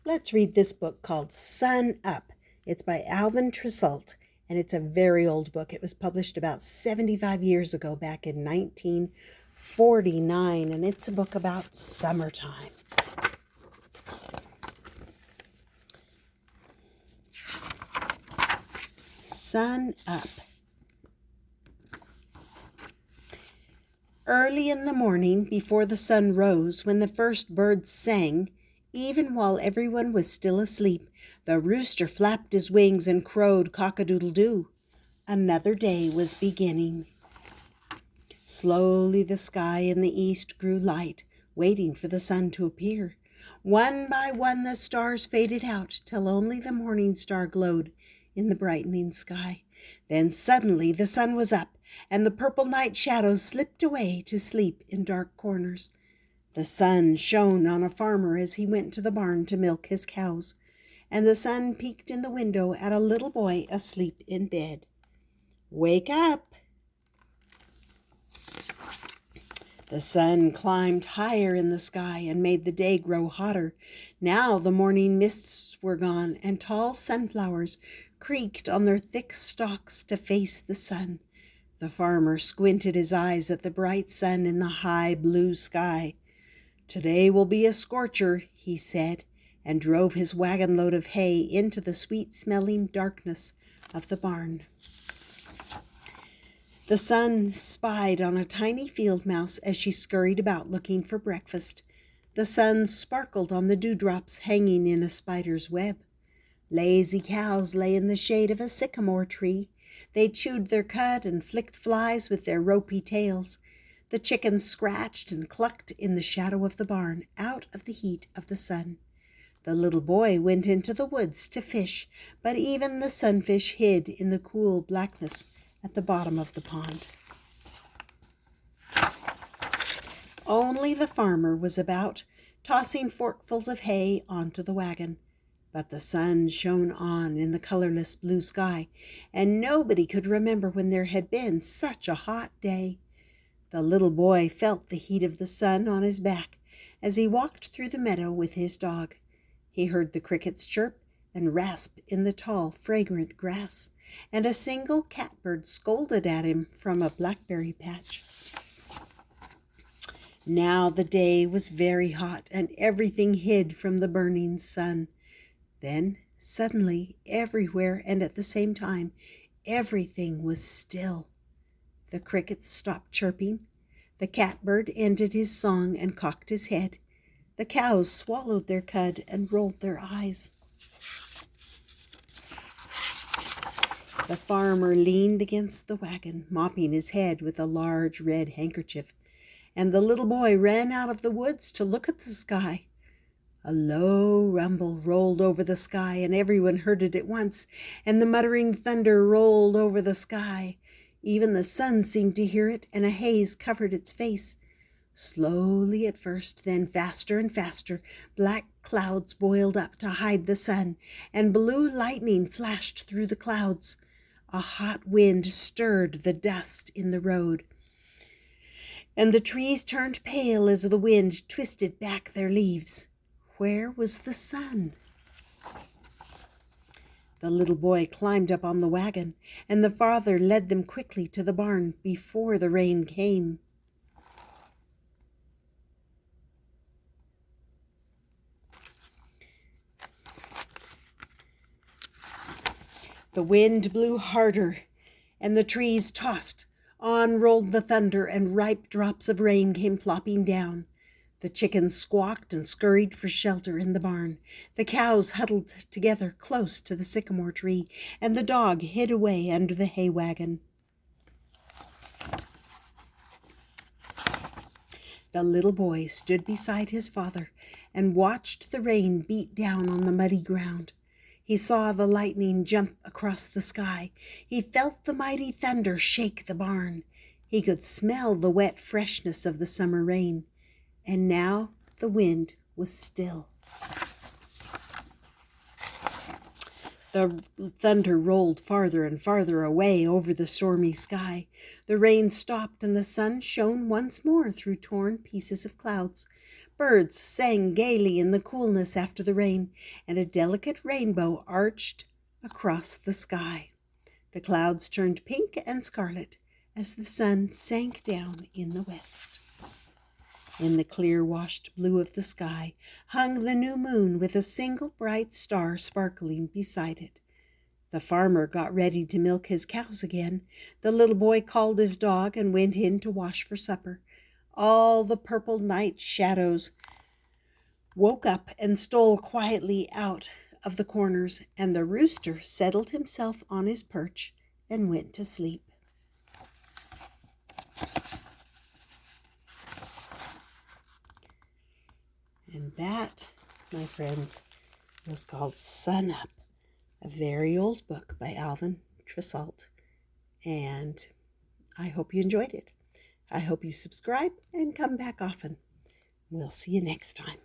Let's read this book called Sun Up. It's by Alvin Tresselt, and it's a very old book. It was published about 75 years ago, back in 1949, and it's a book about summertime. Sun Up. Early in the morning, before the sun rose, when the first birds sang, even while everyone was still asleep, the rooster flapped his wings and crowed cock-a-doodle-doo. Another day was beginning. Slowly the sky in the east grew light, waiting for the sun to appear. One by one the stars faded out, till only the morning star glowed in the brightening sky. Then suddenly the sun was up, and the purple night shadows slipped away to sleep in dark corners. The sun shone on a farmer as he went to the barn to milk his cows, and the sun peeked in the window at a little boy asleep in bed. "Wake up!" The sun climbed higher in the sky and made the day grow hotter. Now the morning mists were gone, and tall sunflowers creaked on their thick stalks to face the sun. The farmer squinted his eyes at the bright sun in the high blue sky. "Today will be a scorcher," he said, and drove his wagon load of hay into the sweet-smelling darkness of the barn. The sun spied on a tiny field mouse as she scurried about looking for breakfast. The sun sparkled on the dewdrops hanging in a spider's web. Lazy cows lay in the shade of a sycamore tree. They chewed their cud and flicked flies with their ropey tails. The chickens scratched and clucked in the shadow of the barn, out of the heat of the sun. The little boy went into the woods to fish, but even the sunfish hid in the cool blackness at the bottom of the pond. Only the farmer was about, tossing forkfuls of hay onto the wagon. But the sun shone on in the colorless blue sky, and nobody could remember when there had been such a hot day. The little boy felt the heat of the sun on his back as he walked through the meadow with his dog. He heard the crickets chirp and rasp in the tall, fragrant grass, and a single catbird scolded at him from a blackberry patch. Now the day was very hot, and everything hid from the burning sun. Then, suddenly, everywhere and at the same time, everything was still. The crickets stopped chirping. The catbird ended his song and cocked his head. The cows swallowed their cud and rolled their eyes. The farmer leaned against the wagon, mopping his head with a large red handkerchief, and the little boy ran out of the woods to look at the sky. A low rumble rolled over the sky, and everyone heard it at once, and the muttering thunder rolled over the sky. Even the sun seemed to hear it, and a haze covered its face. Slowly at first, then faster and faster, black clouds boiled up to hide the sun, and blue lightning flashed through the clouds. A hot wind stirred the dust in the road, and the trees turned pale as the wind twisted back their leaves. Where was the sun? The little boy climbed up on the wagon, and the father led them quickly to the barn before the rain came. The wind blew harder, and the trees tossed. On rolled the thunder, and ripe drops of rain came flopping down. The chickens squawked and scurried for shelter in the barn. The cows huddled together close to the sycamore tree, and the dog hid away under the hay wagon. The little boy stood beside his father and watched the rain beat down on the muddy ground. He saw the lightning jump across the sky. He felt the mighty thunder shake the barn. He could smell the wet freshness of the summer rain. And now the wind was still. The thunder rolled farther and farther away over the stormy sky. The rain stopped, and the sun shone once more through torn pieces of clouds. Birds sang gaily in the coolness after the rain, and a delicate rainbow arched across the sky. The clouds turned pink and scarlet as the sun sank down in the west. In the clear washed blue of the sky hung the new moon with a single bright star sparkling beside it. The farmer got ready to milk his cows again. The little boy called his dog and went in to wash for supper. All the purple night shadows woke up and stole quietly out of the corners, and the rooster settled himself on his perch and went to sleep. And that, my friends, was called Sun Up, a very old book by Alvin Tresselt. And I hope you enjoyed it. I hope you subscribe and come back often. We'll see you next time.